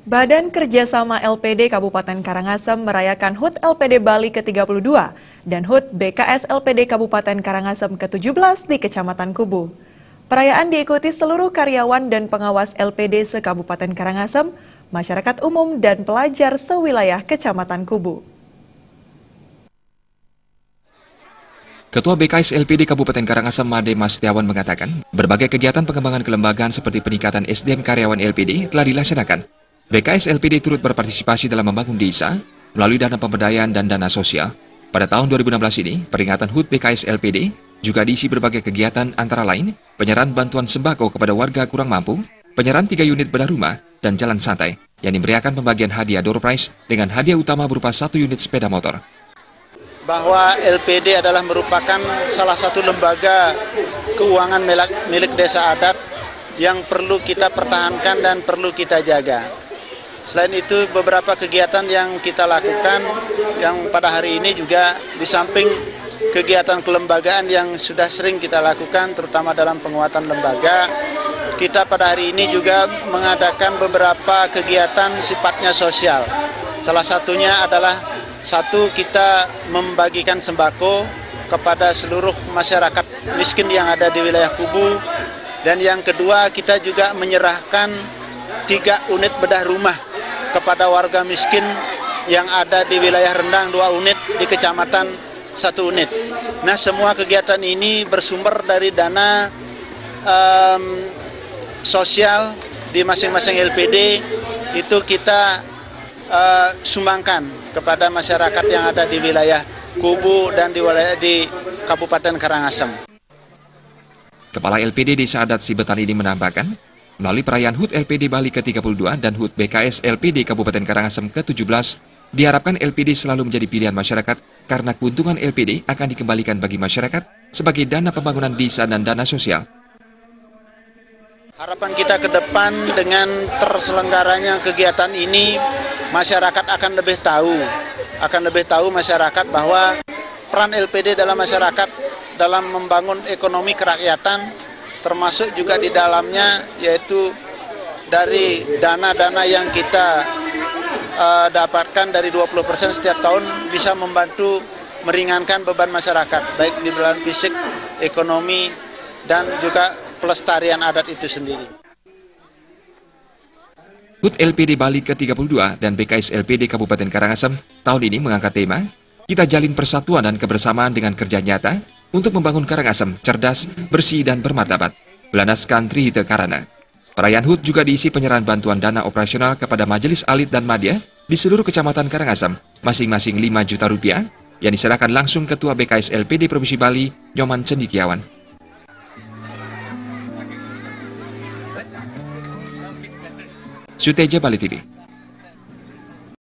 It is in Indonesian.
Badan Kerjasama LPD Kabupaten Karangasem merayakan HUT LPD Bali ke-32 dan HUT BKS LPD Kabupaten Karangasem ke-17 di Kecamatan Kubu. Perayaan diikuti seluruh karyawan dan pengawas LPD se-Kabupaten Karangasem, masyarakat umum dan pelajar sewilayah Kecamatan Kubu. Ketua BKS LPD Kabupaten Karangasem Made Mas Setiawan mengatakan, berbagai kegiatan pengembangan kelembagaan seperti peningkatan SDM karyawan LPD telah dilaksanakan. BKS LPD turut berpartisipasi dalam membangun desa melalui dana pemberdayaan dan dana sosial. Pada tahun 2016 ini, peringatan HUT BKS LPD juga diisi berbagai kegiatan antara lain penyerahan bantuan sembako kepada warga kurang mampu, penyerahan 3 unit bedah rumah, dan jalan santai, yang diberiakan pembagian hadiah door prize dengan hadiah utama berupa 1 unit sepeda motor. Bahwa LPD adalah merupakan salah satu lembaga keuangan milik desa adat yang perlu kita pertahankan dan perlu kita jaga. Selain itu, beberapa kegiatan yang kita lakukan yang pada hari ini juga di samping kegiatan kelembagaan yang sudah sering kita lakukan, terutama dalam penguatan lembaga, kita pada hari ini juga mengadakan beberapa kegiatan sifatnya sosial. Salah satunya adalah kita membagikan sembako kepada seluruh masyarakat miskin yang ada di wilayah Kubu, dan yang kedua kita juga menyerahkan 3 unit bedah rumah kepada warga miskin yang ada di wilayah Rendang 2 unit, di kecamatan 1 unit. Nah, semua kegiatan ini bersumber dari dana sosial di masing-masing LPD, itu kita sumbangkan kepada masyarakat yang ada di wilayah Kubu dan di Kabupaten Karangasem. Kepala LPD Desa Adat Sibetan ini menambahkan, melalui perayaan HUT LPD Bali ke-32 dan HUT BKS LPD Kabupaten Karangasem ke-17, diharapkan LPD selalu menjadi pilihan masyarakat karena keuntungan LPD akan dikembalikan bagi masyarakat sebagai dana pembangunan desa dan dana sosial. Harapan kita ke depan dengan terselenggaranya kegiatan ini, masyarakat akan lebih tahu masyarakat bahwa peran LPD dalam masyarakat dalam membangun ekonomi kerakyatan, termasuk juga di dalamnya yaitu dari dana-dana yang kita dapatkan dari 20% setiap tahun bisa membantu meringankan beban masyarakat, baik di dalam fisik, ekonomi, dan juga pelestarian adat itu sendiri. HUT LPD Bali ke-32 dan BKS LPD Kabupaten Karangasem tahun ini mengangkat tema, kita jalin persatuan dan kebersamaan dengan kerja nyata untuk membangun Karangasem cerdas, bersih, dan bermartabat. Belandaskan Trihite Karana. Perayaan HUT juga diisi penyerahan bantuan dana operasional kepada Majelis Alit dan Madya di seluruh kecamatan Karangasem, masing-masing 5 juta rupiah, yang diserahkan langsung Ketua BKS LPD Provinsi Bali, Nyoman Cendikiawan. Suteja Bali TV.